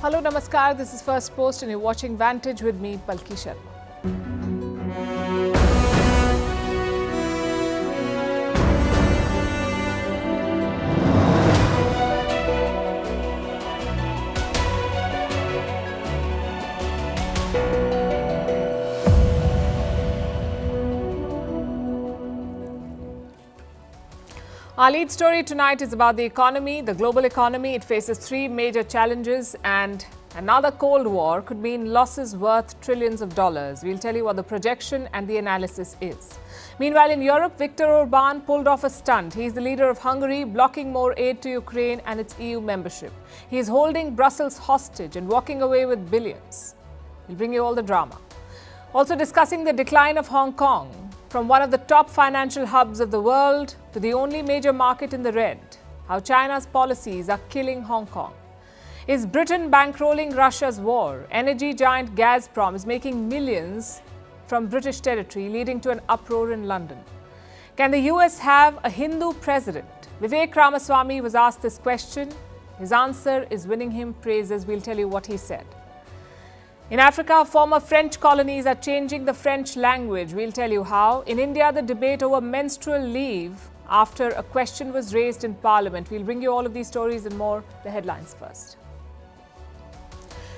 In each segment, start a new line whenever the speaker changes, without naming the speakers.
Hello, Namaskar. This is Firstpost and you're watching Vantage with me, Palki Sharma. Our lead story tonight is about the economy, the global economy. It faces three major challenges, and another Cold War could mean losses worth trillions of dollars. We'll tell you what the projection and the analysis is. Meanwhile, in Europe, Viktor Orban pulled off a stunt. He's the leader of Hungary, blocking more aid to Ukraine and its EU membership. He is holding Brussels hostage and walking away with billions. We'll bring you all the drama. Also discussing the decline of Hong Kong, from one of the top financial hubs of the world to the only major market in the red. How China's policies are killing Hong Kong. Is Britain bankrolling Russia's war? Energy giant Gazprom is making millions from British territory, leading to an uproar in London. Can the US have a Hindu president? Vivek Ramaswamy was asked this question. His answer is winning him praises. We'll tell you what he said. In Africa, former French colonies are changing the French language. We'll tell you how. In India, the debate over menstrual leave after a question was raised in Parliament. We'll bring you all of these stories and more. The headlines first.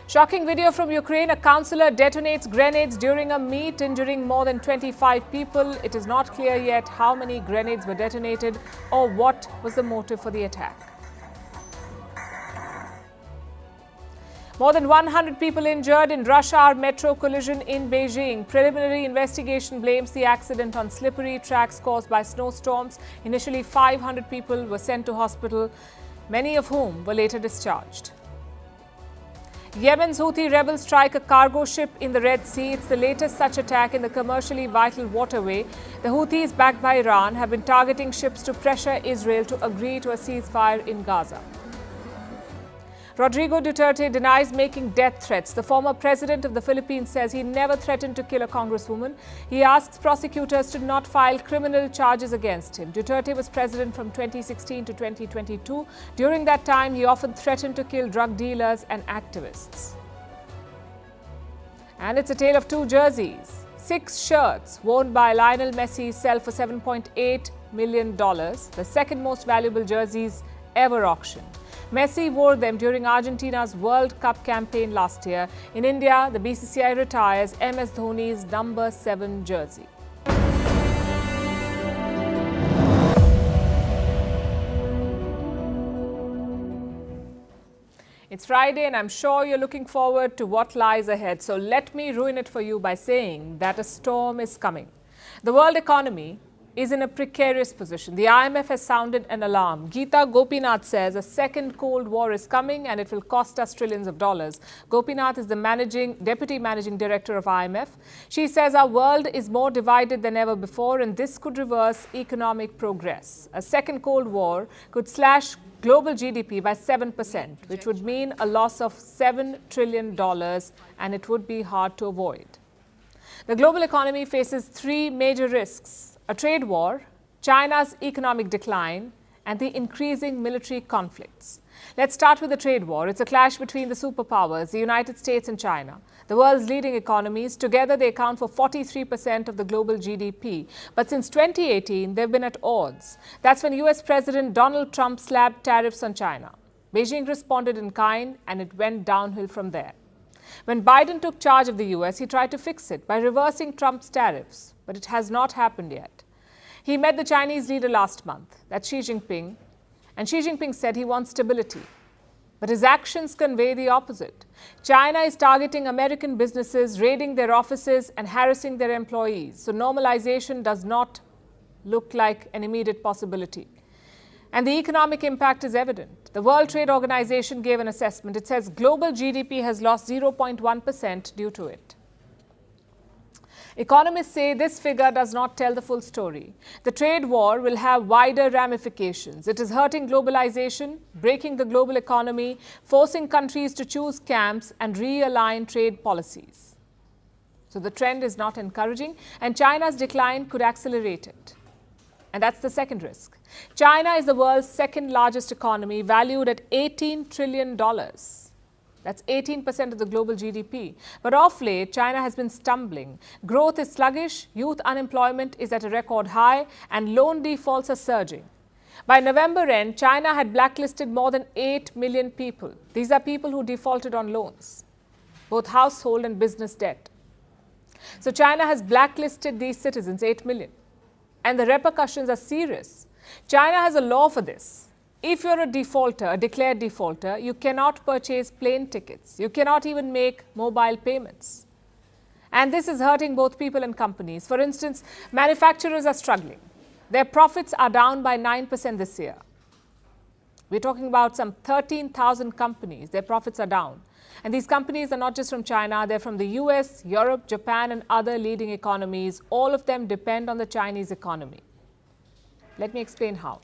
Shocking video from Ukraine. A councillor detonates grenades during a meet, injuring more than 25 people. It is not clear yet how many grenades were detonated or what was the motive for the attack. More than 100 people injured in rush hour metro collision in Beijing. Preliminary investigation blames the accident on slippery tracks caused by snowstorms. Initially, 500 people were sent to hospital, many of whom were later discharged. Yemen's Houthi rebels strike a cargo ship in the Red Sea. It's the latest such attack in the commercially vital waterway. The Houthis, backed by Iran, have been targeting ships to pressure Israel to agree to a ceasefire in Gaza. Rodrigo Duterte denies making death threats. The former president of the Philippines says he never threatened to kill a congresswoman. He asks prosecutors to not file criminal charges against him. Duterte was president from 2016 to 2022. During that time, he often threatened to kill drug dealers and activists. And it's a tale of two jerseys. 6 shirts worn by Lionel Messi sell for $7.8 million, the second most valuable jerseys ever auctioned. Messi wore them during Argentina's World Cup campaign last year. In India, the BCCI retires MS Dhoni's number 7 jersey. It's Friday and I'm sure you're looking forward to what lies ahead. So let me ruin it for you by saying that a storm is coming. The world economy is in a precarious position. The IMF has sounded an alarm. Gita Gopinath says a second Cold War is coming and it will cost us trillions of dollars. Gopinath is the deputy managing director of IMF. She says our world is more divided than ever before and this could reverse economic progress. A second Cold War could slash global GDP by 7%, which would mean a loss of $7 trillion and it would be hard to avoid. The global economy faces three major risks: a trade war, China's economic decline, and the increasing military conflicts. Let's start with the trade war. It's a clash between the superpowers, the United States and China. The world's leading economies, together they account for 43% of the global GDP. But since 2018, they've been at odds. That's when US President Donald Trump slapped tariffs on China. Beijing responded in kind, and it went downhill from there. When Biden took charge of the US, he tried to fix it by reversing Trump's tariffs, but it has not happened yet. He met the Chinese leader last month, that's Xi Jinping, and Xi Jinping said he wants stability. But his actions convey the opposite. China is targeting American businesses, raiding their offices and harassing their employees. So normalization does not look like an immediate possibility. And the economic impact is evident. The World Trade Organization gave an assessment. It says global GDP has lost 0.1% due to it. Economists say this figure does not tell the full story. The trade war will have wider ramifications. It is hurting globalization, breaking the global economy, forcing countries to choose camps and realign trade policies. So the trend is not encouraging, and China's decline could accelerate it. And that's the second risk. China is the world's second largest economy, valued at $18 trillion. That's 18% of the global GDP. But of late, China has been stumbling. Growth is sluggish, youth unemployment is at a record high, and loan defaults are surging. By November end, China had blacklisted more than 8 million people. These are people who defaulted on loans, both household and business debt. So China has blacklisted these citizens, 8 million. And the repercussions are serious. China has a law for this. If you're a defaulter, a declared defaulter, you cannot purchase plane tickets. You cannot even make mobile payments. And this is hurting both people and companies. For instance, manufacturers are struggling. Their profits are down by 9% this year. We're talking about some 13,000 companies. Their profits are down. And these companies are not just from China. They're from the US, Europe, Japan, and other leading economies. All of them depend on the Chinese economy. Let me explain how.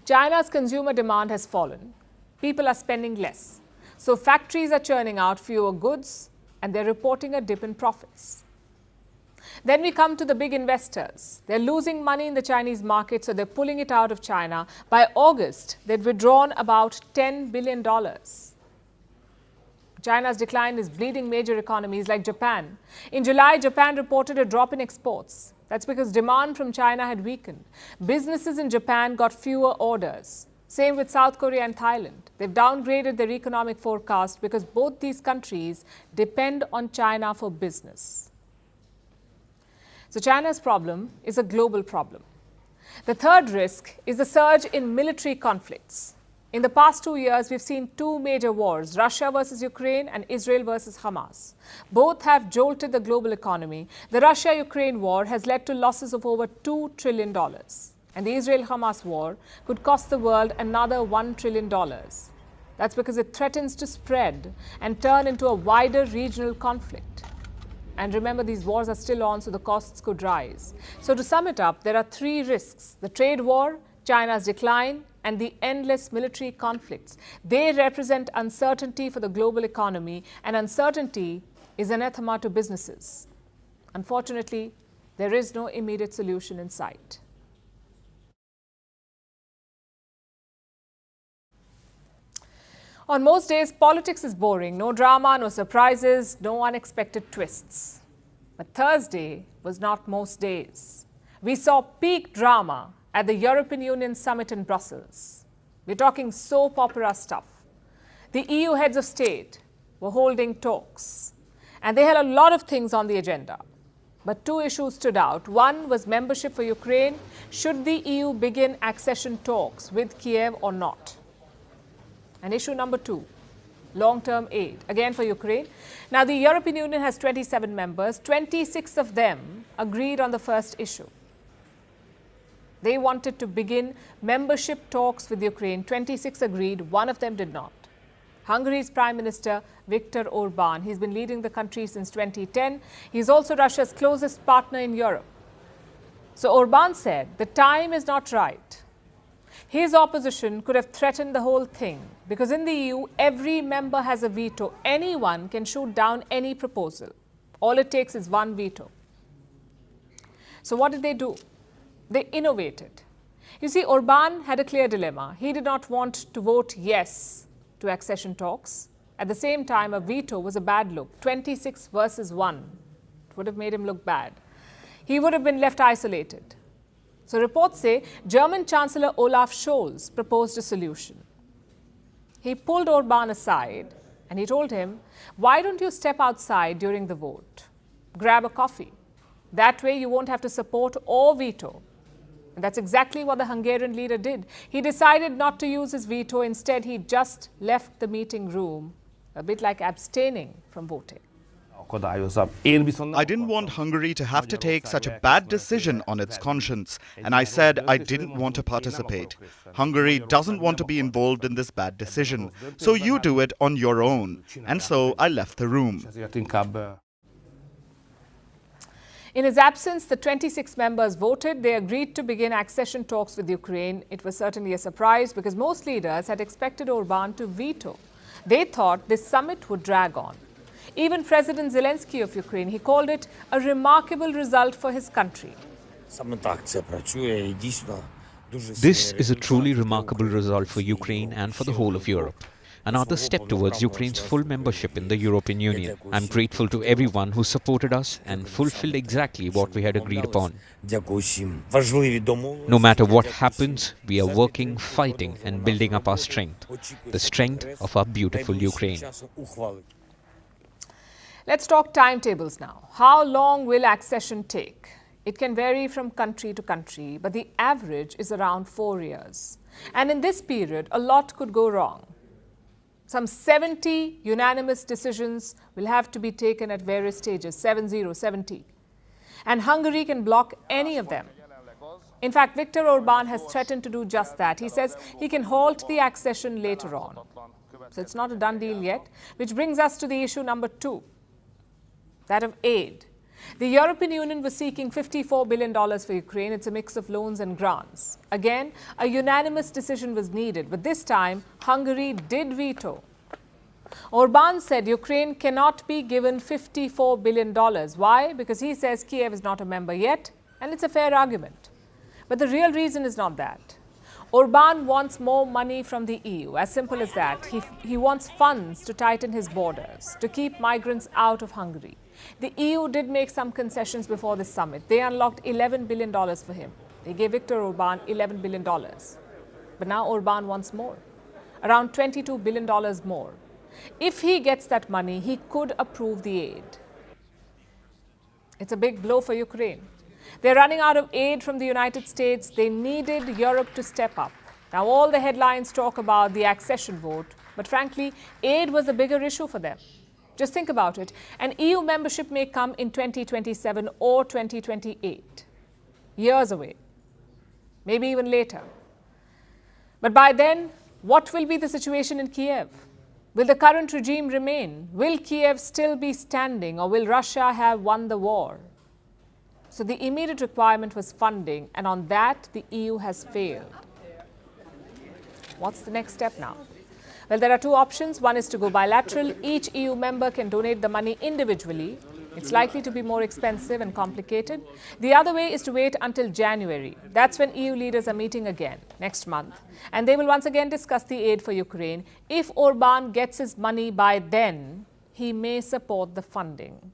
China's consumer demand has fallen. People are spending less. So factories are churning out fewer goods and they're reporting a dip in profits. Then we come to the big investors. They're losing money in the Chinese market, so they're pulling it out of China. By August, they'd withdrawn about $10 billion. China's decline is bleeding major economies like Japan. In July, Japan reported a drop in exports. That's because demand from China had weakened. Businesses in Japan got fewer orders. Same with South Korea and Thailand. They've downgraded their economic forecast because both these countries depend on China for business. So China's problem is a global problem. The third risk is the surge in military conflicts. In the past 2 years, we've seen two major wars, Russia versus Ukraine and Israel versus Hamas. Both have jolted the global economy. The Russia-Ukraine war has led to losses of over $2 trillion. And the Israel-Hamas war could cost the world another $1 trillion. That's because it threatens to spread and turn into a wider regional conflict. And remember, these wars are still on, so the costs could rise. So to sum it up, there are three risks: the trade war, China's decline, and the endless military conflicts. They represent uncertainty for the global economy, and uncertainty is anathema to businesses. Unfortunately, there is no immediate solution in sight. On most days, politics is boring. No drama, no surprises, no unexpected twists. But Thursday was not most days. We saw peak drama at the European Union summit in Brussels. We're talking soap opera stuff. The EU heads of state were holding talks, and they had a lot of things on the agenda. But two issues stood out. One was membership for Ukraine. Should the EU begin accession talks with Kiev or not? And issue number two, long-term aid, again for Ukraine. Now, the European Union has 27 members. 26 of them agreed on the first issue. They wanted to begin membership talks with Ukraine. 26 agreed, one of them did not. Hungary's Prime Minister Viktor Orban, he's been leading the country since 2010. He's also Russia's closest partner in Europe. So Orban said the time is not right. His opposition could have threatened the whole thing because in the EU, every member has a veto. Anyone can shoot down any proposal. All it takes is one veto. So what did they do? They innovated. You see, Orban had a clear dilemma. He did not want to vote yes to accession talks. At the same time, a veto was a bad look. 26 versus 1. It would have made him look bad. He would have been left isolated. So reports say German Chancellor Olaf Scholz proposed a solution. He pulled Orban aside and he told him, why don't you step outside during the vote? Grab a coffee. That way you won't have to support or veto. And that's exactly what the Hungarian leader did. He decided not to use his veto. Instead, he just left the meeting room, a bit like abstaining from voting.
I didn't want Hungary to have to take such a bad decision on its conscience, and I said I didn't want to participate. Hungary doesn't want to be involved in this bad decision, so you do it on your own. And so I left the room.
In his absence, the 26 members voted. They agreed to begin accession talks with Ukraine. It was certainly a surprise because most leaders had expected Orban to veto. They thought this summit would drag on. Even President Zelensky of Ukraine, he called it a remarkable result for his country.
This is a truly remarkable result for Ukraine and for the whole of Europe. another step towards Ukraine's full membership in the European Union. I'm grateful to everyone who supported us and fulfilled exactly what we had agreed upon. No matter what happens, we are working, fighting and building up our strength, the strength of our beautiful Ukraine.
Let's talk timetables now. How long will accession take? It can vary from country to country, but the average is around 4 years. And in this period, a lot could go wrong. Some 70 unanimous decisions will have to be taken at various stages, 70. And Hungary can block any of them. In fact, Viktor Orban has threatened to do just that. He says he can halt the accession later on. So it's not a done deal yet, which brings us to the issue number 2, that of aid. The European Union was seeking $54 billion for Ukraine. It's a mix of loans and grants. Again, a unanimous decision was needed, but this time, Hungary did veto. Orban said Ukraine cannot be given $54 billion. Why? Because he says Kiev is not a member yet, and it's a fair argument. But the real reason is not that. Orban wants more money from the EU, as simple as that. He wants funds to tighten his borders, to keep migrants out of Hungary. The EU did make some concessions before this summit. They unlocked $11 billion for him. They gave Viktor Orban $11 billion. But now Orban wants more, around $22 billion more. If he gets that money, he could approve the aid. It's a big blow for Ukraine. They're running out of aid from the United States. They needed Europe to step up. Now, all the headlines talk about the accession vote, but frankly, aid was a bigger issue for them. Just think about it. An EU membership may come in 2027 or 2028, years away, maybe even later. But by then, what will be the situation in Kiev? Will the current regime remain? Will Kiev still be standing, or will Russia have won the war? So the immediate requirement was funding, and on that, the EU has failed. What's the next step now? Well, there are two options. One is to go bilateral. Each EU member can donate the money individually. It's likely to be more expensive and complicated. The other way is to wait until January. That's when EU leaders are meeting again, next month. And they will once again discuss the aid for Ukraine. If Orban gets his money by then, he may support the funding.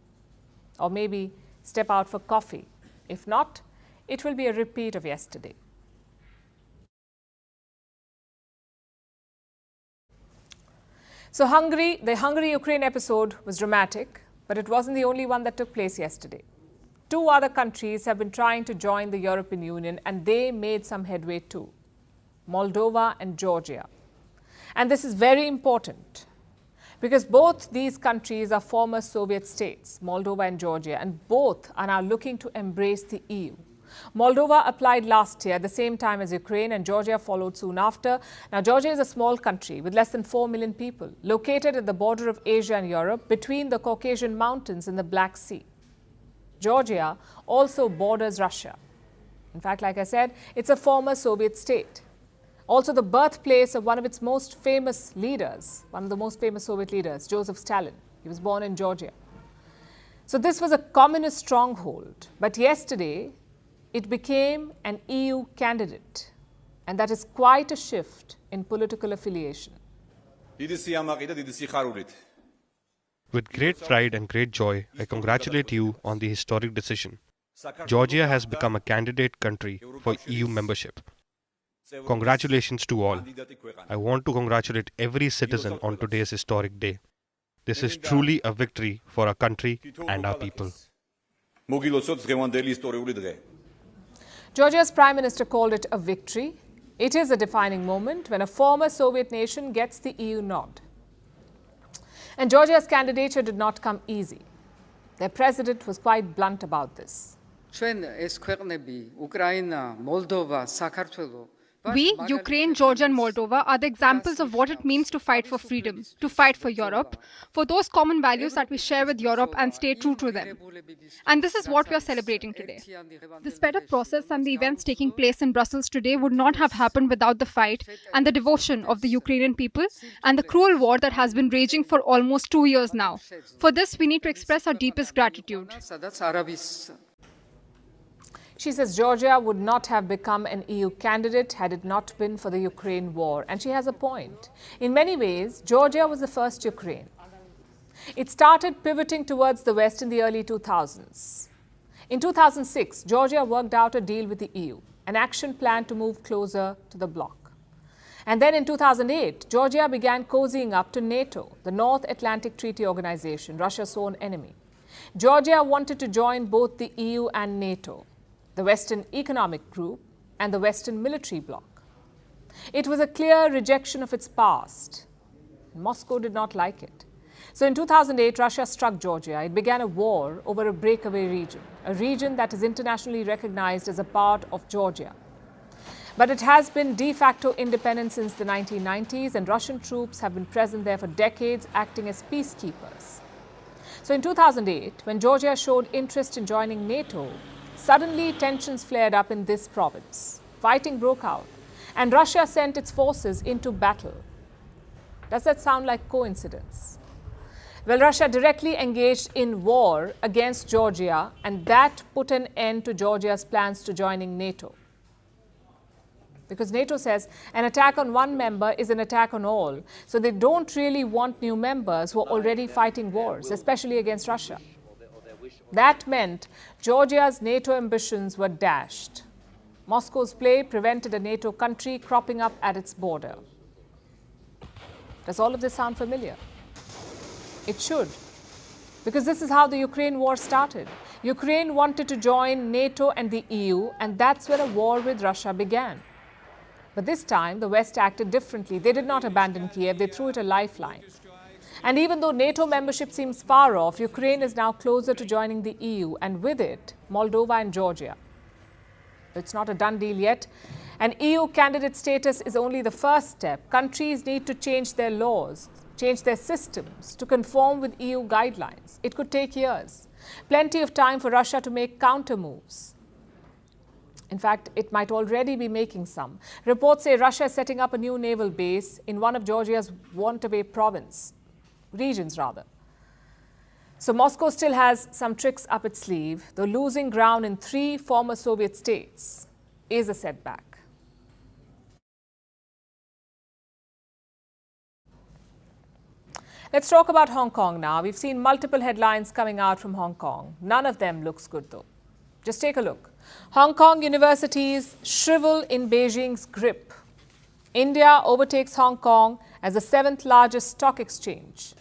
Or maybe step out for coffee. If not, it will be a repeat of yesterday. So the Hungary-Ukraine episode was dramatic, but it wasn't the only one that took place yesterday. 2 other countries have been trying to join the European Union, and they made some headway too: Moldova and Georgia. And this is very important because both these countries are former Soviet states, Moldova and Georgia, and both are now looking to embrace the EU. Moldova applied last year at the same time as Ukraine, and Georgia followed soon after. Now, Georgia is a small country with less than 4 million people, located at the border of Asia and Europe, between the Caucasian Mountains and the Black Sea. Georgia also borders Russia. In fact, like I said, it's a former Soviet state. Also the birthplace of one of its most famous leaders, one of the most famous Soviet leaders, Joseph Stalin. He was born in Georgia. So this was a communist stronghold. But yesterday, it became an EU candidate, and that is quite a shift in political affiliation.
With great pride and great joy, I congratulate you on the historic decision. Georgia has become a candidate country for EU membership. Congratulations to all. I want to congratulate every citizen on today's historic day. This is truly a victory for our country and our people.
Georgia's Prime Minister called it a victory. It is a defining moment when a former Soviet nation gets the EU nod. And Georgia's candidature did not come easy. Their president was quite blunt about this.
We, Ukraine, Georgia and Moldova, are the examples of what it means to fight for freedom, to fight for Europe, for those common values that we share with Europe and stay true to them. And this is what we are celebrating today. The sped up process and the events taking place in Brussels today would not have happened without the fight and the devotion of the Ukrainian people and the cruel war that has been raging for almost 2 years now. For this, we need to express our deepest gratitude.
She says Georgia would not have become an EU candidate had it not been for the Ukraine war. And she has a point. In many ways, Georgia was the first Ukraine. It started pivoting towards the West in the early 2000s. In 2006, Georgia worked out a deal with the EU, an action plan to move closer to the bloc. And then in 2008, Georgia began cozying up to NATO, the North Atlantic Treaty Organization, Russia's sworn enemy. Georgia wanted to join both the EU and NATO, the Western Economic Group and the Western Military Bloc. It was a clear rejection of its past. Moscow did not like it. So in 2008, Russia struck Georgia. It began a war over a breakaway region, a region that is internationally recognized as a part of Georgia. But it has been de facto independent since the 1990s, and Russian troops have been present there for decades, acting as peacekeepers. So in 2008, when Georgia showed interest in joining NATO, suddenly tensions flared up in this province. Fighting broke out, and Russia sent its forces into battle. Does that sound like coincidence? Well, Russia directly engaged in war against Georgia, and that put an end to Georgia's plans to joining NATO. Because NATO says an attack on one member is an attack on all. So they don't really want new members who are already fighting wars, especially against Russia. That meant Georgia's NATO ambitions were dashed. Moscow's play prevented a NATO country cropping up at its border. Does all of this sound familiar? It should, because this is how the Ukraine war started. Ukraine wanted to join NATO and the EU, and that's where a war with Russia began. But this time, the West acted differently. They did not abandon Kiev, they threw it a lifeline. And even though NATO membership seems far off, Ukraine is now closer to joining the EU, and with it, Moldova and Georgia. It's not a done deal yet. And EU candidate status is only the first step. Countries need to change their laws, change their systems to conform with EU guidelines. It could take years. Plenty of time for Russia to make counter moves. In fact, it might already be making some. Reports say Russia is setting up a new naval base in one of Georgia's want-away regions. So Moscow still has some tricks up its sleeve, though losing ground in 3 former Soviet states is a setback. Let's talk about Hong Kong now. We've seen multiple headlines coming out from Hong Kong. None of them looks good though. Just take a look. Hong Kong universities shrivel in Beijing's grip. India overtakes Hong Kong as the 7th largest stock exchange.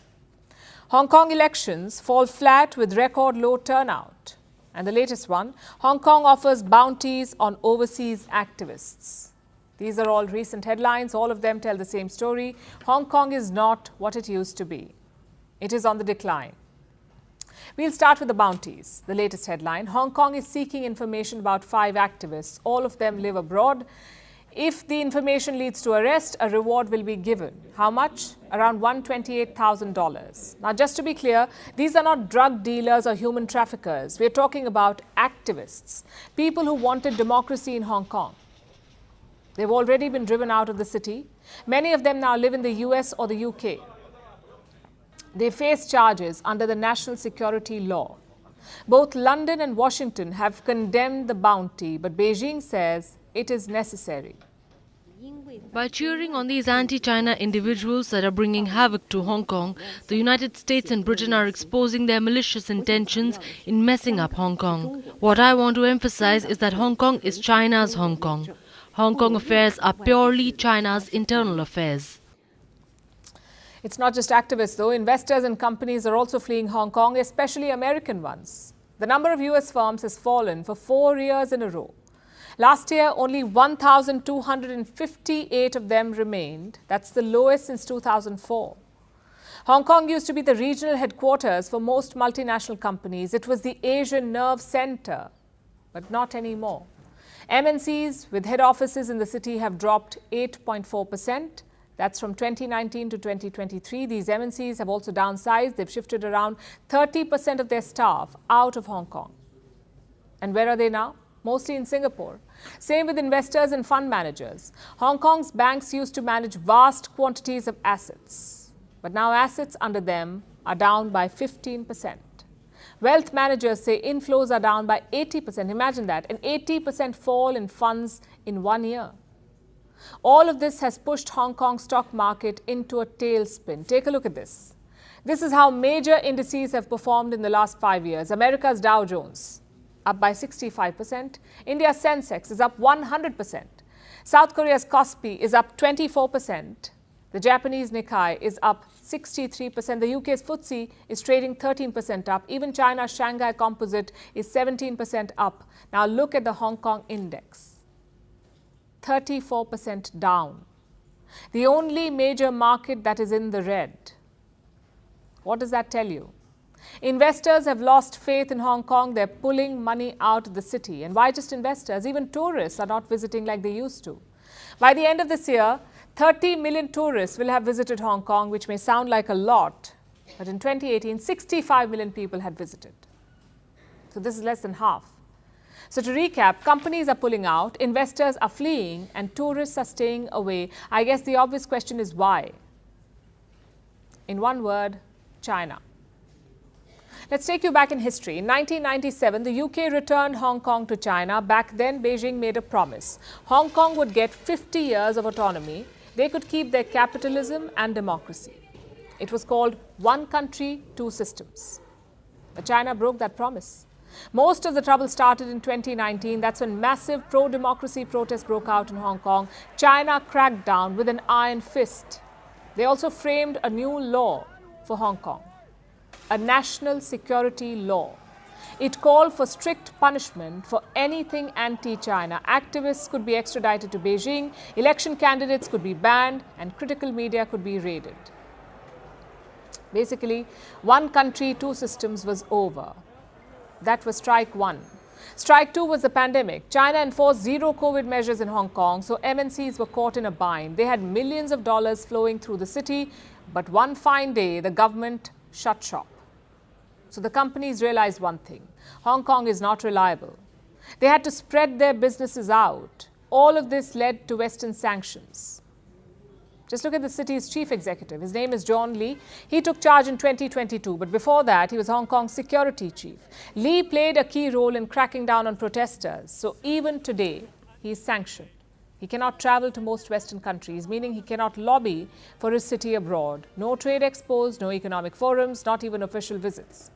Hong Kong elections fall flat with record low turnout. And the latest one, Hong Kong offers bounties on overseas activists. These are all recent headlines. All of them tell the same story. Hong Kong is not what it used to be. It is on the decline. We'll start with the bounties. The latest headline, Hong Kong is seeking information about 5 activists. All of them live abroad. If the information leads to arrest, a reward will be given. How much? Around $128,000. Now, just to be clear, these are not drug dealers or human traffickers. We're talking about activists, people who wanted democracy in Hong Kong. They've already been driven out of the city. Many of them now live in the US or the UK. They face charges under the national security law. Both London and Washington have condemned the bounty, but Beijing says it is necessary.
By cheering on these anti-China individuals that are bringing havoc to Hong Kong, the United States and Britain are exposing their malicious intentions in messing up Hong Kong. What I want to emphasize is that Hong Kong is China's Hong Kong. Hong Kong affairs are purely China's internal affairs.
It's not just activists, though. Investors and companies are also fleeing Hong Kong, especially American ones. The number of US firms has fallen for 4 years in a row. Last year, only 1,258 of them remained. That's the lowest since 2004. Hong Kong used to be the regional headquarters for most multinational companies. It was the Asian nerve center, but not anymore. MNCs with head offices in the city have dropped 8.4%. That's from 2019 to 2023. These MNCs have also downsized. They've shifted around 30% of their staff out of Hong Kong. And where are they now? Mostly in Singapore. Same with investors and fund managers. Hong Kong's banks used to manage vast quantities of assets. But now assets under them are down by 15%. Wealth managers say inflows are down by 80%. Imagine that, an 80% fall in funds in 1 year. All of this has pushed Hong Kong's stock market into a tailspin. Take a look at this. This is how major indices have performed in the last 5 years. America's Dow Jones, up by 65%. India's Sensex is up 100%. South Korea's Kospi is up 24%. The Japanese Nikkei is up 63%. The UK's FTSE is trading 13% up. Even China's Shanghai Composite is 17% up. Now look at the Hong Kong index, 34% down. The only major market that is in the red. What does that tell you? Investors have lost faith in Hong Kong. They're pulling money out of the city. And why just investors? Even tourists are not visiting like they used to. By the end of this year, 30 million tourists will have visited Hong Kong, which may sound like a lot. But in 2018, 65 million people had visited. So this is less than half. So to recap, companies are pulling out, investors are fleeing, and tourists are staying away. I guess the obvious question is why? In one word, China. Let's take you back in history. In 1997, the UK returned Hong Kong to China. Back then, Beijing made a promise. Hong Kong would get 50 years of autonomy. They could keep their capitalism and democracy. It was called One Country, Two Systems. But China broke that promise. Most of the trouble started in 2019. That's when massive pro-democracy protests broke out in Hong Kong. China cracked down with an iron fist. They also framed a new law for Hong Kong, a national security law. It called for strict punishment for anything anti-China. Activists could be extradited to Beijing, election candidates could be banned, and critical media could be raided. Basically, one country, two systems was over. That was strike one. Strike two was the pandemic. China enforced zero COVID measures in Hong Kong, so MNCs were caught in a bind. They had millions of dollars flowing through the city, but one fine day, the government shut shop. So the companies realized one thing: Hong Kong is not reliable. They had to spread their businesses out. All of this led to Western sanctions. Just look at the city's chief executive. His name is John Lee. He took charge in 2022, but before that, he was Hong Kong's security chief. Lee played a key role in cracking down on protesters. So even today, he is sanctioned. He cannot travel to most Western countries, meaning he cannot lobby for his city abroad. No trade expos, no economic forums, not even official visits.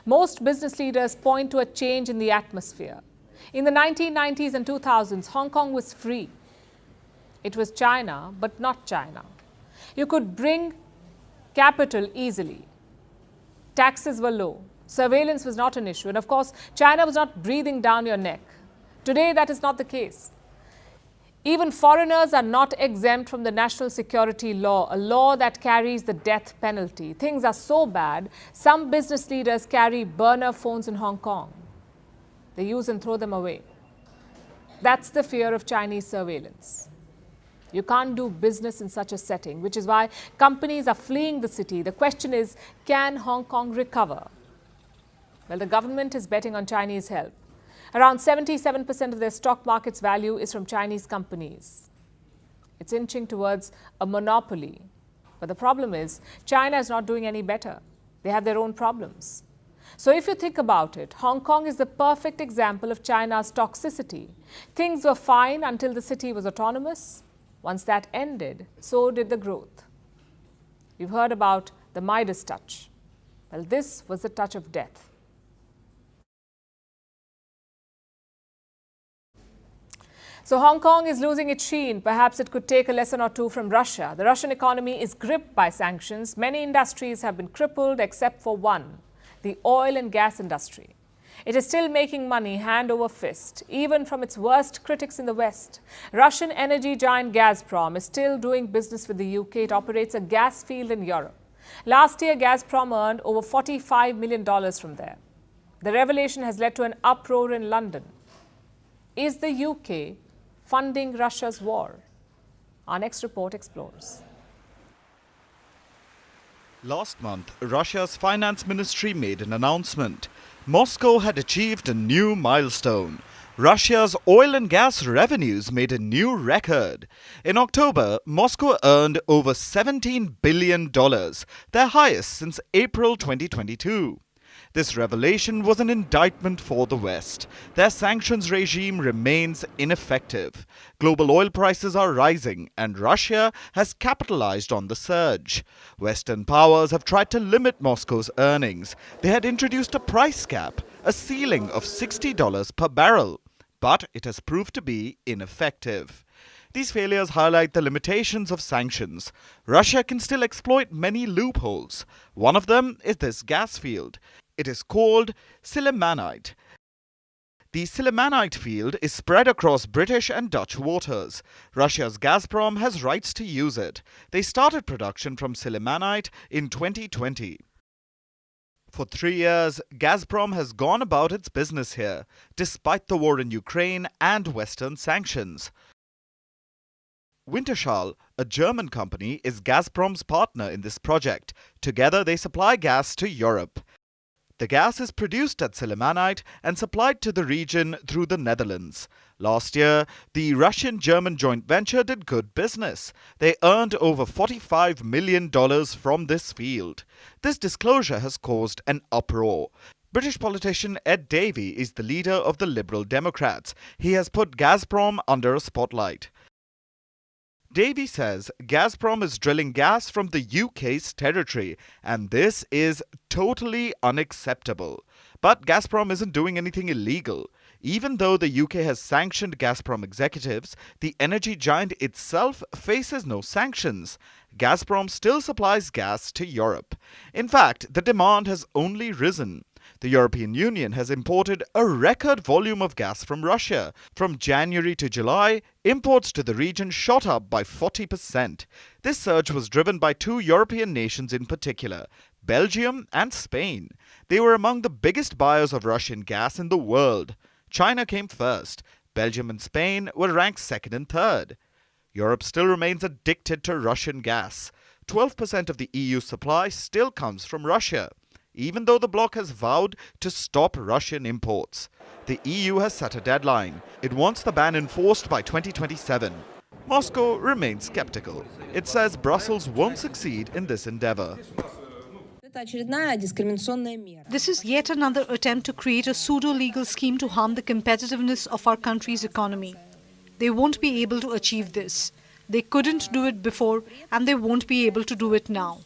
Most business leaders point to a change in the atmosphere. In the 1990s and 2000s, Hong Kong was free. It was China, but not China. You could bring capital easily. Taxes were low. Surveillance was not an issue. And of course, China was not breathing down your neck. Today, that is not the case. Even foreigners are not exempt from the national security law, a law that carries the death penalty. Things are so bad, some business leaders carry burner phones in Hong Kong. They use and throw them away. That's the fear of Chinese surveillance. You can't do business in such a setting, which is why companies are fleeing the city. The question is, can Hong Kong recover? Well, the government is betting on Chinese help. Around 77% of their stock market's value is from Chinese companies. It's inching towards a monopoly. But the problem is, China is not doing any better. They have their own problems. So if you think about it, Hong Kong is the perfect example of China's toxicity. Things were fine until the city was autonomous. Once that ended, so did the growth. You've heard about the Midas touch. Well, this was the touch of death. So Hong Kong is losing its sheen. Perhaps it could take a lesson or two from Russia. The Russian economy is gripped by sanctions. Many industries have been crippled except for one, the oil and gas industry. It is still making money hand over fist, even from its worst critics in the West. Russian energy giant Gazprom is still doing business with the UK. It operates a gas field in Europe. Last year, Gazprom earned over $45 million from there. The revelation has led to an uproar in London. Is the UK funding Russia's war? Our next report explores.
Last month, Russia's finance ministry made an announcement. Moscow had achieved a new milestone. Russia's oil and gas revenues made a new record. In October, Moscow earned over $17 billion, their highest since April 2022. This revelation was an indictment for the West. Their sanctions regime remains ineffective. Global oil prices are rising, and Russia has capitalized on the surge. Western powers have tried to limit Moscow's earnings. They had introduced a price cap, a ceiling of $60 per barrel, but it has proved to be ineffective. These failures highlight the limitations of sanctions. Russia can still exploit many loopholes. One of them is this gas field. It is called Silimanite. The Silimanite field is spread across British and Dutch waters. Russia's Gazprom has rights to use it. They started production from Silimanite in 2020. For 3 years, Gazprom has gone about its business here, despite the war in Ukraine and Western sanctions. Wintershall, a German company, is Gazprom's partner in this project. Together, they supply gas to Europe. The gas is produced at Silimanite and supplied to the region through the Netherlands. Last year, the Russian-German joint venture did good business. They earned over $45 million from this field. This disclosure has caused an uproar. British politician Ed Davey is the leader of the Liberal Democrats. He has put Gazprom under a spotlight. Davey says Gazprom is drilling gas from the UK's territory, and this is totally unacceptable. But Gazprom isn't doing anything illegal. Even though the UK has sanctioned Gazprom executives, the energy giant itself faces no sanctions. Gazprom still supplies gas to Europe. In fact, the demand has only risen. The European Union has imported a record volume of gas from Russia. From January to July, imports to the region shot up by 40%. This surge was driven by 2 European nations in particular, Belgium and Spain. They were among the biggest buyers of Russian gas in the world. China came first. Belgium and Spain were ranked second and third. Europe still remains addicted to Russian gas. 12% of the EU's supply still comes from Russia, even though the bloc has vowed to stop Russian imports. The EU has set a deadline. It wants the ban enforced by 2027. Moscow remains skeptical. It says Brussels won't succeed in this endeavor.
This is yet another attempt to create a pseudo-legal scheme to harm the competitiveness of our country's economy. They won't be able to achieve this. They couldn't do it before, and they won't be able to do it now.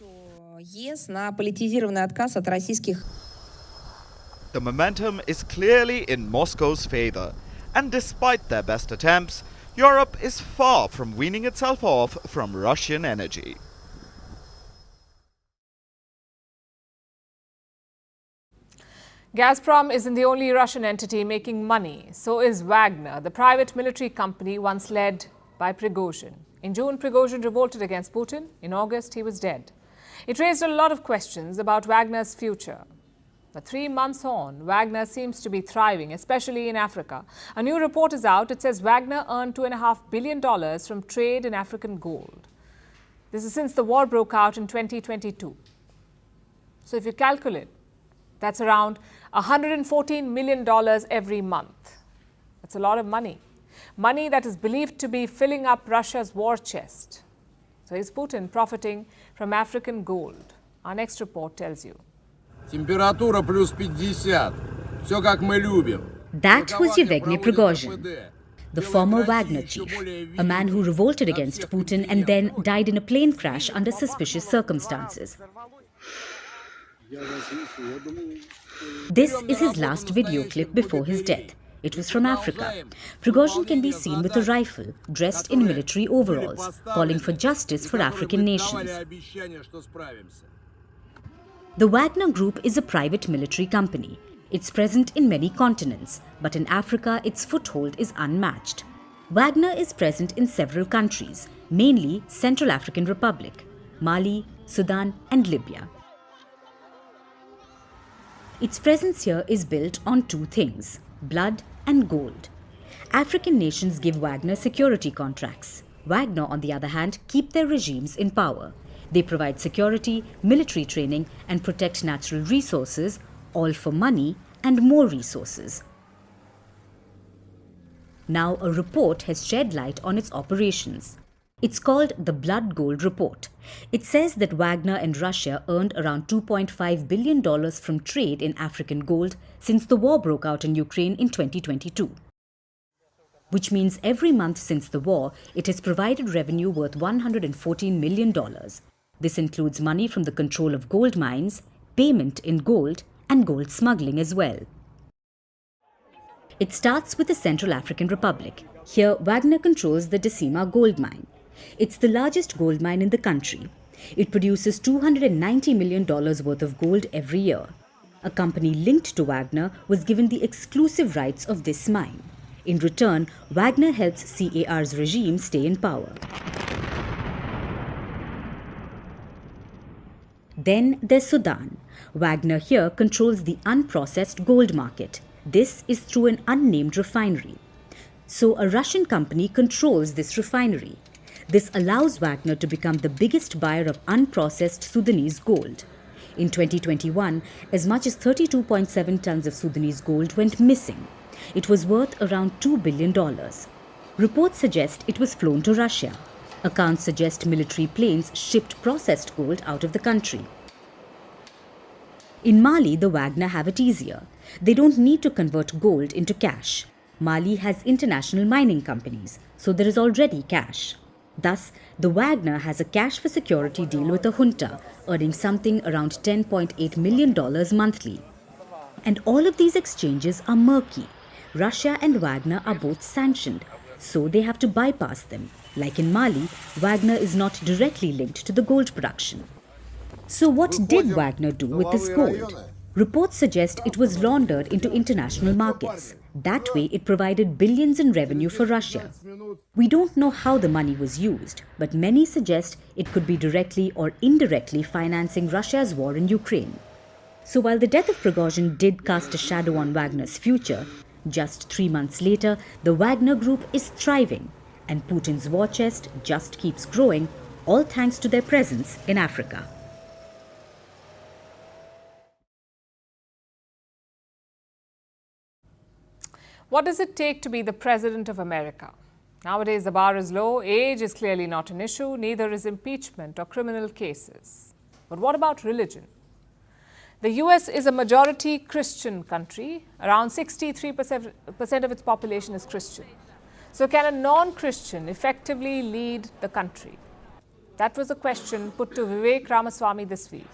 The momentum is clearly in Moscow's favor, and despite their best attempts, Europe is far from weaning itself off from Russian energy.
Gazprom isn't the only Russian entity making money. So is Wagner, the private military company once led by Prigozhin. In June, Prigozhin revolted against Putin. In August, he was dead. It raised a lot of questions about Wagner's future. But 3 months on, Wagner seems to be thriving, especially in Africa. A new report is out. It says Wagner earned $2.5 billion from trade in African gold. This is since the war broke out in 2022. So if you calculate, that's around $114 million every month. That's a lot of money. Money that is believed to be filling up Russia's war chest. So is Putin profiting from African gold? Our next report tells you.
Температура плюс 50. Все как мы любим.
That was Yevgeny Prigozhin, the former Wagner chief, a man who revolted against Putin and then died in a plane crash under suspicious circumstances. This is his last video clip before his death. It was from Africa. Prigozhin can be seen with a rifle, dressed in military overalls, calling for justice for African nations. The Wagner Group is a private military company. It's present in many continents, but in Africa its foothold is unmatched. Wagner is present in several countries, mainly Central African Republic, Mali, Sudan and Libya. Its presence here is built on 2 things, blood and gold. African nations give Wagner security contracts. Wagner, on the other hand, keep their regimes in power. They provide security, military training and protect natural resources, all for money and more resources. Now a report has shed light on its operations. It's called the Blood Gold Report. It says that Wagner and Russia earned around $2.5 billion from trade in African gold since the war broke out in Ukraine in 2022. Which means every month since the war, it has provided revenue worth $114 million. This includes money from the control of gold mines, payment in gold, and gold smuggling as well. It starts with the Central African Republic. Here, Wagner controls the Decima gold mine. It's the largest gold mine in the country. It produces $290 million worth of gold every year. A company linked to Wagner was given the exclusive rights of this mine. In return, Wagner helps CAR's regime stay in power. Then there's Sudan. Wagner here controls the unprocessed gold market. This is through an unnamed refinery. So a Russian company controls this refinery. This allows Wagner to become the biggest buyer of unprocessed Sudanese gold. In 2021, as much as 32.7 tons of Sudanese gold went missing. It was worth around $2 billion. Reports suggest it was flown to Russia. Accounts suggest military planes shipped processed gold out of the country. In Mali, the Wagner have it easier. They don't need to convert gold into cash. Mali has international mining companies, so there is already cash. Thus, the Wagner has a cash for security deal with a junta, earning something around $10.8 million monthly. And all of these exchanges are murky. Russia and Wagner are both sanctioned, so they have to bypass them. Like in Mali, Wagner is not directly linked to the gold production. So what did Wagner do with this gold? Reports suggest it was laundered into international markets. That way, it provided billions in revenue for Russia. We don't know how the money was used, but many suggest it could be directly or indirectly financing Russia's war in Ukraine. So while the death of Prigozhin did cast a shadow on Wagner's future, just 3 months later, the Wagner Group is thriving, and Putin's war chest just keeps growing, all thanks to their presence in Africa.
What does it take to be the President of America? Nowadays, the bar is low, age is clearly not an issue, neither is impeachment or criminal cases. But what about religion? The US is a majority Christian country. Around 63% of its population is Christian. So can a non-Christian effectively lead the country? That was a question put to Vivek Ramaswamy this week.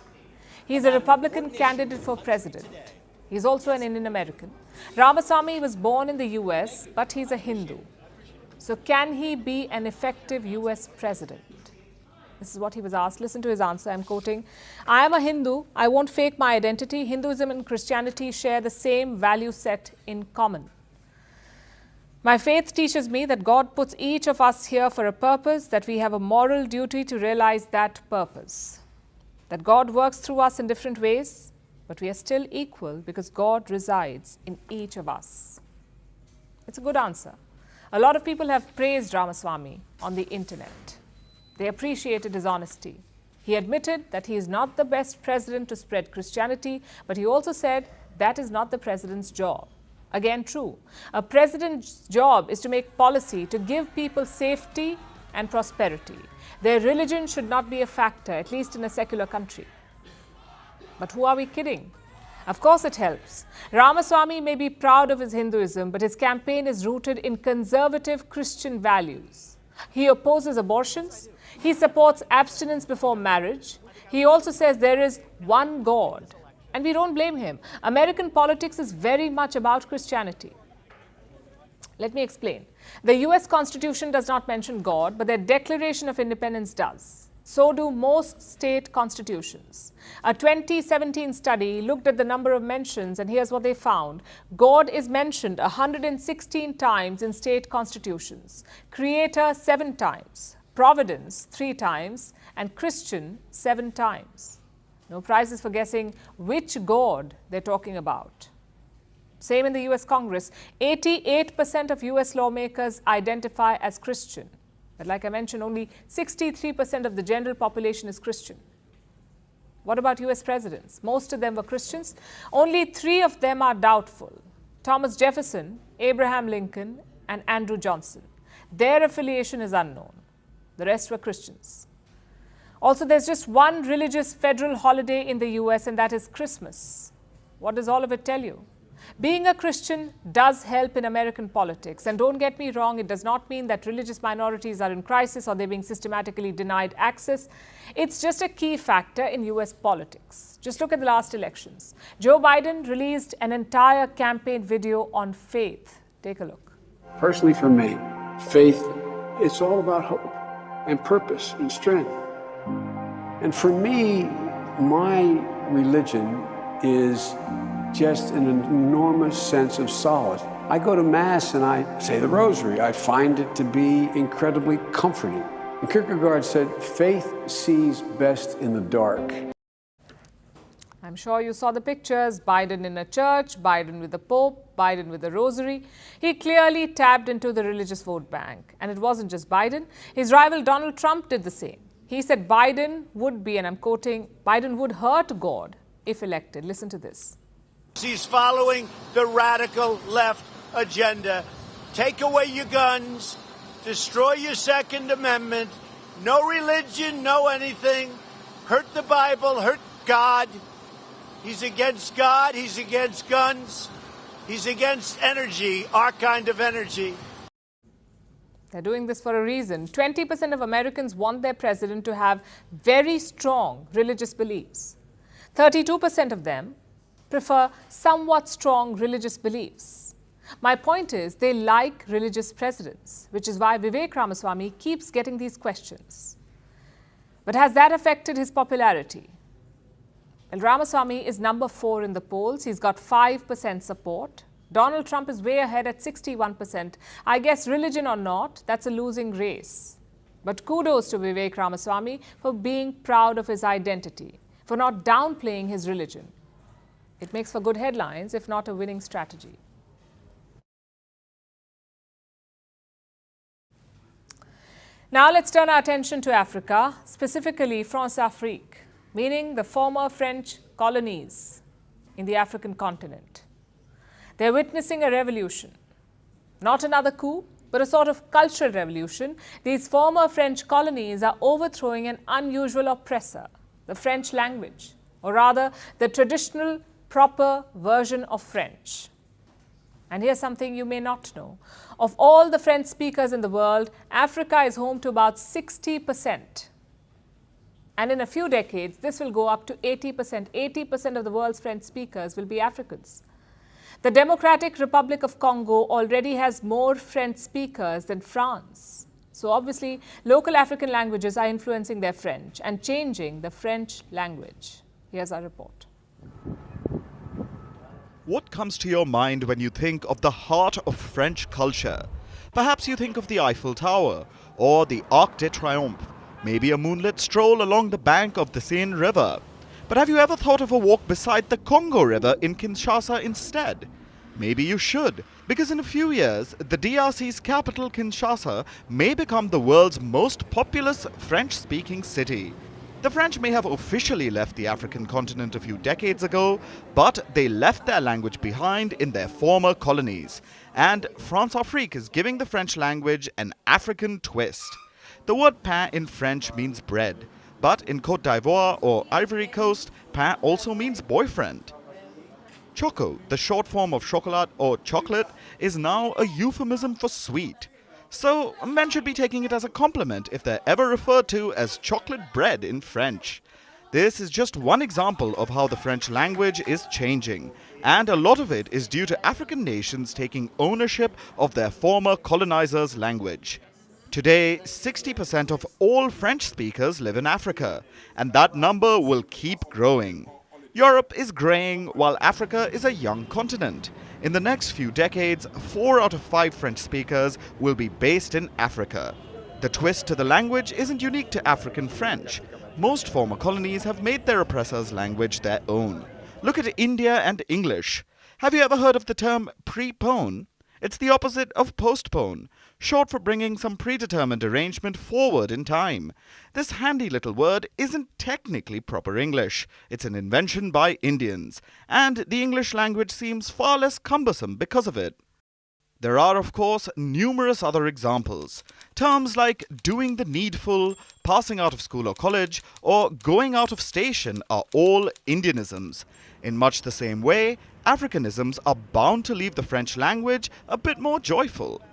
He is a Republican candidate for president. He is also an Indian American. Ramaswamy was born in the US, but he's a Hindu. So can he be an effective US president? This is what he was asked. Listen to his answer. I'm quoting, "I am a Hindu. I won't fake my identity. Hinduism and Christianity share the same value set in common. My faith teaches me that God puts each of us here for a purpose, that we have a moral duty to realize that purpose. That God works through us in different ways, but we are still equal because God resides in each of us." It's a good answer. A lot of people have praised Ramaswamy on the internet. They appreciated his honesty. He admitted that he is not the best president to spread Christianity, but he also said that is not the president's job. Again, true. A president's job is to make policy to give people safety and prosperity. Their religion should not be a factor, at least in a secular country. But who are we kidding? Of course it helps. Ramaswamy may be proud of his Hinduism, but his campaign is rooted in conservative Christian values. He opposes abortions. He supports abstinence before marriage. He also says there is one God. And we don't blame him. American politics is very much about Christianity. Let me explain. The US Constitution does not mention God, but their Declaration of Independence does. So do most state constitutions. A 2017 study looked at the number of mentions, and here's what they found. God is mentioned 116 times in state constitutions, Creator 7 times, Providence 3 times, and Christian 7 times. No prizes for guessing which God they're talking about. Same in the US Congress. 88% of US lawmakers identify as Christian. But like I mentioned, only 63% of the general population is Christian. What about US presidents? Most of them were Christians. Only 3 of them are doubtful. Thomas Jefferson, Abraham Lincoln, and Andrew Johnson. Their affiliation is unknown. The rest were Christians. Also, there's just one religious federal holiday in the US, and that is Christmas. What does all of it tell you? Being a Christian does help in American politics. And don't get me wrong, it does not mean that religious minorities are in crisis or they're being systematically denied access. It's just a key factor in US politics. Just look at the last elections. Joe Biden released an entire campaign video on faith. Take a look.
Personally, for me, faith, it's all about hope and purpose and strength. And for me, my religion is just an enormous sense of solace. I go to Mass and I say the Rosary. I find it to be incredibly comforting. And Kierkegaard said, faith sees best in the dark.
I'm sure you saw the pictures. Biden in a church, Biden with the Pope, Biden with the Rosary. He clearly tapped into the religious vote bank. And it wasn't just Biden. His rival Donald Trump did the same. He said Biden would be, and I'm quoting, Biden would hurt God if elected. Listen to this.
He's following the radical left agenda. Take away your guns, destroy your Second Amendment, no religion, no anything, hurt the Bible, hurt God. He's against God, he's against guns, he's against energy, our kind of energy.
They're doing this for a reason. 20% of Americans want their president to have very strong religious beliefs. 32% of them prefer somewhat strong religious beliefs. My point is, they like religious presidents, which is why Vivek Ramaswamy keeps getting these questions. But has that affected his popularity? Well, Ramaswamy is number 4 in the polls. He's got 5% support. Donald Trump is way ahead at 61%. I guess religion or not, that's a losing race. But kudos to Vivek Ramaswamy for being proud of his identity, for not downplaying his religion. It makes for good headlines, if not a winning strategy. Now let's turn our attention to Africa, specifically France-Afrique, meaning the former French colonies in the African continent. They're witnessing a revolution. Not another coup, but a sort of cultural revolution. These former French colonies are overthrowing an unusual oppressor, the French language, or rather the traditional proper version of French. And here's something you may not know. Of all the French speakers in the world, Africa is home to about 60%. And in a few decades, this will go up to 80%. 80% of the world's French speakers will be Africans. The Democratic Republic of Congo already has more French speakers than France. So obviously, local African languages are influencing their French and changing the French language. Here's our report.
What comes to your mind when you think of the heart of French culture? Perhaps you think of the Eiffel Tower or the Arc de Triomphe, maybe a moonlit stroll along the bank of the Seine River. But have you ever thought of a walk beside the Congo River in Kinshasa instead? Maybe you should, because in a few years, the DRC's capital, Kinshasa, may become the world's most populous French-speaking city. The French may have officially left the African continent a few decades ago, but they left their language behind in their former colonies. And France-Afrique is giving the French language an African twist. The word pain in French means bread, but in Côte d'Ivoire or Ivory Coast, pain also means boyfriend. Choco, the short form of chocolat or chocolate, is now a euphemism for sweet. So men should be taking it as a compliment if they're ever referred to as chocolate bread in French. This is just one example of how the French language is changing, and a lot of it is due to African nations taking ownership of their former colonizers' language. Today, 60% of all French speakers live in Africa, and that number will keep growing. Europe is graying while Africa is a young continent. In the next few decades, 4 out of 5 French speakers will be based in Africa. The twist to the language isn't unique to African French. Most former colonies have made their oppressors' language their own. Look at India and English. Have you ever heard of the term prepone? It's the opposite of postpone, short for bringing some predetermined arrangement forward in time. This handy little word isn't technically proper English. It's an invention by Indians, and the English language seems far less cumbersome because of it. There are, of course, numerous other examples. Terms like doing the needful, passing out of school or college, or going out of station are all Indianisms. In much the same way, Africanisms are bound to leave the French language a bit more joyful.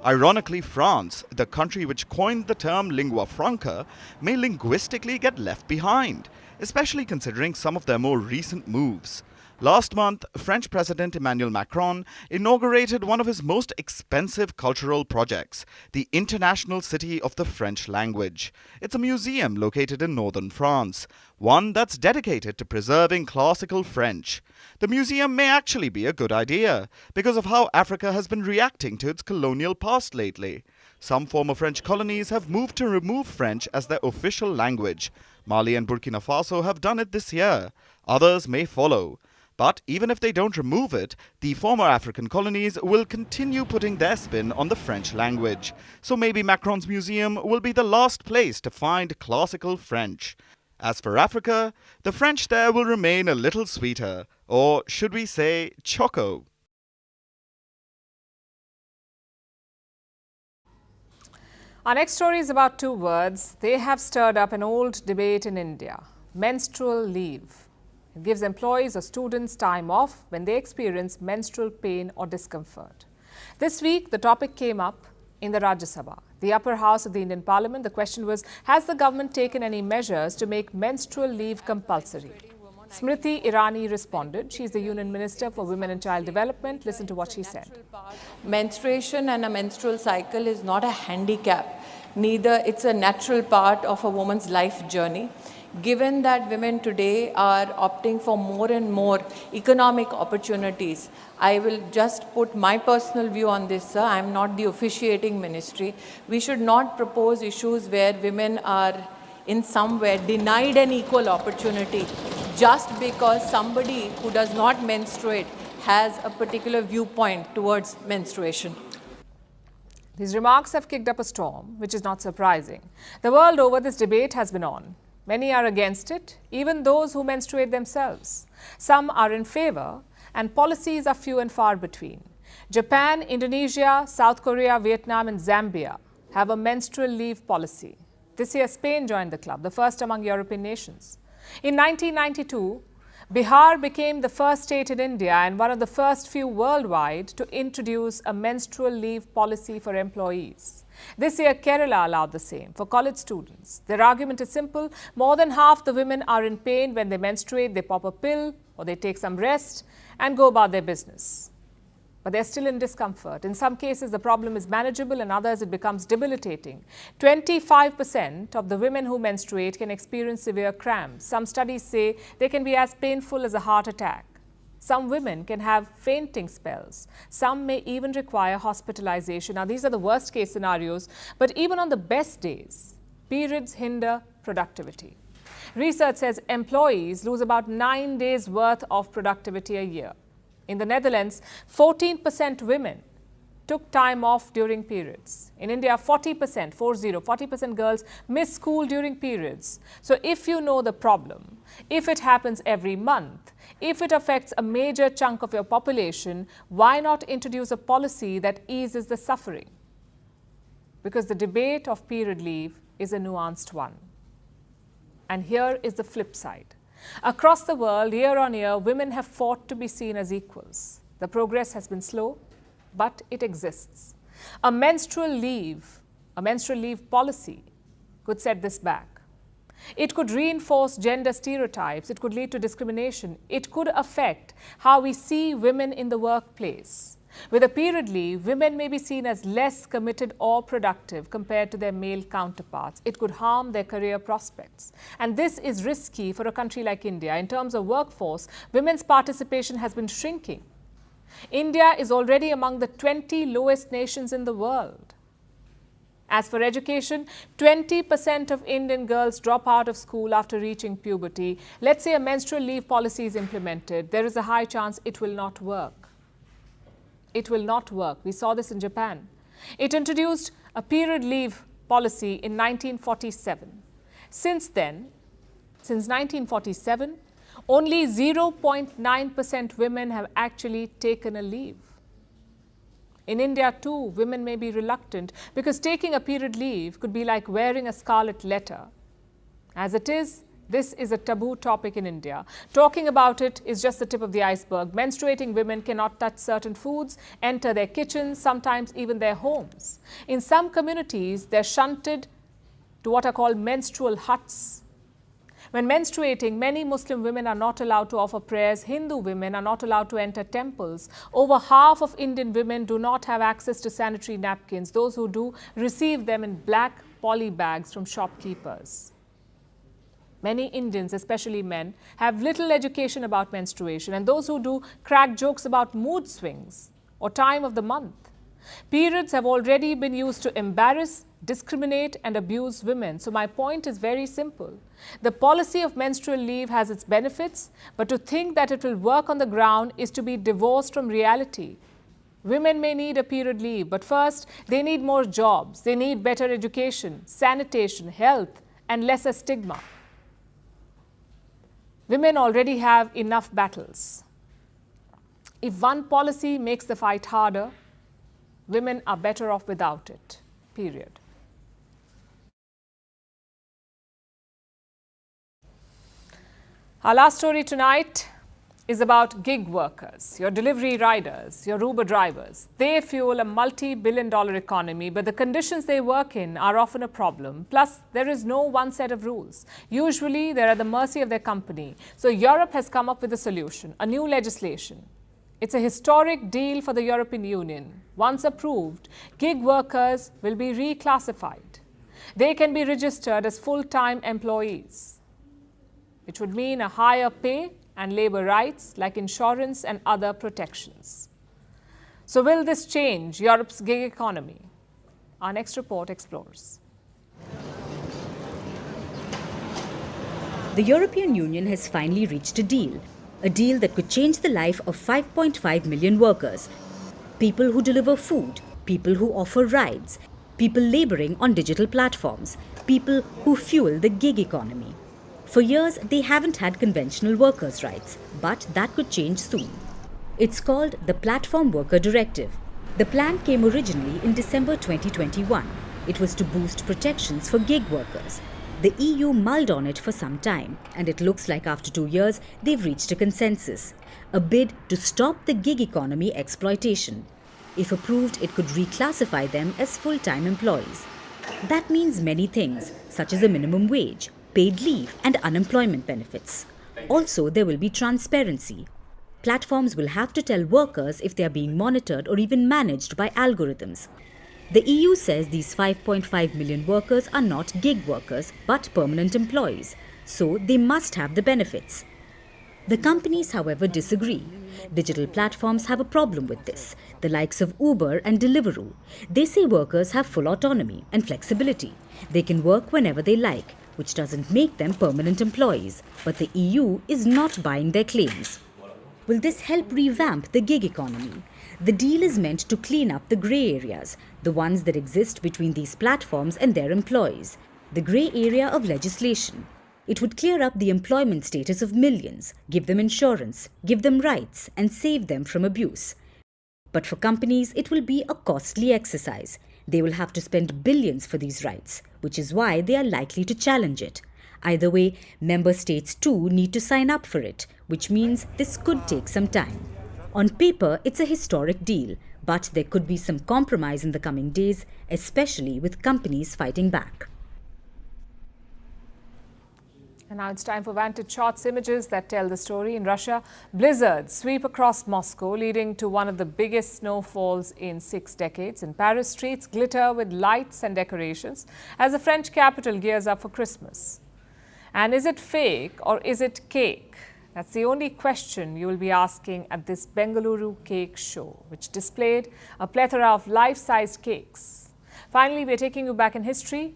Ironically, France, the country which coined the term lingua franca, may linguistically get left behind, especially considering some of their more recent moves. Last month, French President Emmanuel Macron inaugurated one of his most expensive cultural projects, the International City of the French Language. It's a museum located in northern France, one that's dedicated to preserving classical French. The museum may actually be a good idea, because of how Africa has been reacting to its colonial past lately. Some former French colonies have moved to remove French as their official language. Mali and Burkina Faso have done it this year. Others may follow. But even if they don't remove it, the former African colonies will continue putting their spin on the French language. So maybe Macron's museum will be the last place to find classical French. As for Africa, the French there will remain a little sweeter, or should we say choco.
Our next story is about two words. They have stirred up an old debate in India: menstrual leave. It gives employees or students time off when they experience menstrual pain or discomfort. This week, the topic came up in the Rajya Sabha, the upper house of the Indian Parliament. The question was, has the government taken any measures to make menstrual leave compulsory? Smriti Irani responded. She is the Union Minister for Women and Child Development. Listen to what she said.
Menstruation and a menstrual cycle is not a handicap. Neither it's a natural part of a woman's life journey. Given that women today are opting for more and more economic opportunities, I will just put my personal view on this, sir. I am not the officiating ministry. We should not propose issues where women are in some way denied an equal opportunity just because somebody who does not menstruate has a particular viewpoint towards menstruation.
These remarks have kicked up a storm, which is not surprising. The world over, this debate has been on. Many are against it, even those who menstruate themselves. Some are in favor, and policies are few and far between. Japan, Indonesia, South Korea, Vietnam, and Zambia have a menstrual leave policy. This year, Spain joined the club, the first among European nations. In 1992, Bihar became the first state in India and one of the first few worldwide to introduce a menstrual leave policy for employees. This year, Kerala allowed the same for college students. Their argument is simple: more than half the women are in pain when they menstruate. They pop a pill or they take some rest and go about their business. But they're still in discomfort. In some cases, the problem is manageable. In others, it becomes debilitating. 25% of the women who menstruate can experience severe cramps. Some studies say they can be as painful as a heart attack. Some women can have fainting spells. Some may even require hospitalization. Now, these are the worst case scenarios, but even on the best days, periods hinder productivity. Research says employees lose about 9 days' worth of productivity a year. In the Netherlands, 14% women took time off during periods. In India, 40% girls miss school during periods. So if you know the problem, if it happens every month, if it affects a major chunk of your population, why not introduce a policy that eases the suffering? Because the debate of period leave is a nuanced one. And here is the flip side. Across the world, year on year, women have fought to be seen as equals. The progress has been slow, but it exists. A menstrual leave policy could set this back. It could reinforce gender stereotypes. It could lead to discrimination. It could affect how we see women in the workplace. With a period leave, women may be seen as less committed or productive compared to their male counterparts. It could harm their career prospects. And this is risky for a country like India. In terms of workforce, women's participation has been shrinking. India is already among the 20 lowest nations in the world. As for education, 20% of Indian girls drop out of school after reaching puberty. Let's say a menstrual leave policy is implemented. There is a high chance it will not work. It will not work. We saw this in Japan. It introduced a period leave policy in 1947. Since then, since 1947, only 0.9% women have actually taken a leave. In India too, women may be reluctant because taking a period leave could be like wearing a scarlet letter. As it is, this is a taboo topic in India. Talking about it is just the tip of the iceberg. Menstruating women cannot touch certain foods, enter their kitchens, sometimes even their homes. In some communities, they're shunted to what are called menstrual huts. When menstruating, many Muslim women are not allowed to offer prayers. Hindu women are not allowed to enter temples. Over half of Indian women do not have access to sanitary napkins. Those who do receive them in black poly bags from shopkeepers. Many Indians, especially men, have little education about menstruation, and those who do crack jokes about mood swings or time of the month. Periods have already been used to embarrass, discriminate and abuse women. So my point is very simple. The policy of menstrual leave has its benefits, but to think that it will work on the ground is to be divorced from reality. Women may need a period leave, but first they need more jobs, they need better education, sanitation, health and lesser stigma. Women already have enough battles. If one policy makes the fight harder, women are better off without it, period. Our last story tonight is about gig workers, your delivery riders, your Uber drivers. They fuel a multi-billion-dollar economy, but the conditions they work in are often a problem. Plus, there is no one set of rules. Usually, they're at the mercy of their company. So Europe has come up with a solution, a new legislation. It's a historic deal for the European Union. Once approved, gig workers will be reclassified. They can be registered as full-time employees, which would mean a higher pay and labour rights like insurance and other protections. So will this change Europe's gig economy? Our next report explores.
The European Union has finally reached a deal that could change the life of 5.5 million workers. People who deliver food, people who offer rides, people labouring on digital platforms, people who fuel the gig economy. For years, they haven't had conventional workers' rights, but that could change soon. It's called the Platform Worker Directive. The plan came originally in December 2021. It was to boost protections for gig workers. The EU mulled on it for some time, and it looks like after 2 years, they've reached a consensus. A bid to stop the gig economy exploitation. If approved, it could reclassify them as full-time employees. That means many things, such as a minimum wage, paid leave and unemployment benefits. Also, there will be transparency. Platforms will have to tell workers if they are being monitored or even managed by algorithms. The EU says these 5.5 million workers are not gig workers but permanent employees, so they must have the benefits. The companies, however, disagree. Digital platforms have a problem with this, the likes of Uber and Deliveroo. They say workers have full autonomy and flexibility. They can work whenever they like, which doesn't make them permanent employees, but the EU is not buying their claims. Will this help revamp the gig economy? The deal is meant to clean up the grey areas, the ones that exist between these platforms and their employees, the grey area of legislation. It would clear up the employment status of millions, give them insurance, give them rights, and save them from abuse. But for companies, it will be a costly exercise. They will have to spend billions for these rights, which is why they are likely to challenge it. Either way, member states too need to sign up for it, which means this could take some time. On paper, it's a historic deal, but there could be some compromise in the coming days, especially with companies fighting back.
And now it's time for Vantage shots, images that tell the story. In Russia, blizzards sweep across Moscow, leading to one of the biggest snowfalls in 6 decades. In Paris, streets glitter with lights and decorations as the French capital gears up for Christmas. And is it fake or is it cake? That's the only question you will be asking at this Bengaluru cake show, which displayed a plethora of life-sized cakes. Finally, we're taking you back in history.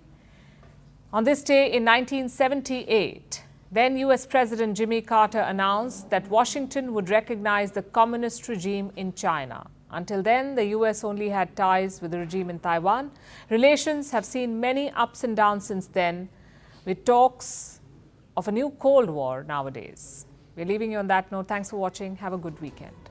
On this day in 1978, then US President Jimmy Carter announced that Washington would recognize the communist regime in China. Until then, the US only had ties with the regime in Taiwan. Relations have seen many ups and downs since then, with talks of a new Cold War nowadays. We're leaving you on that note. Thanks for watching. Have a good weekend.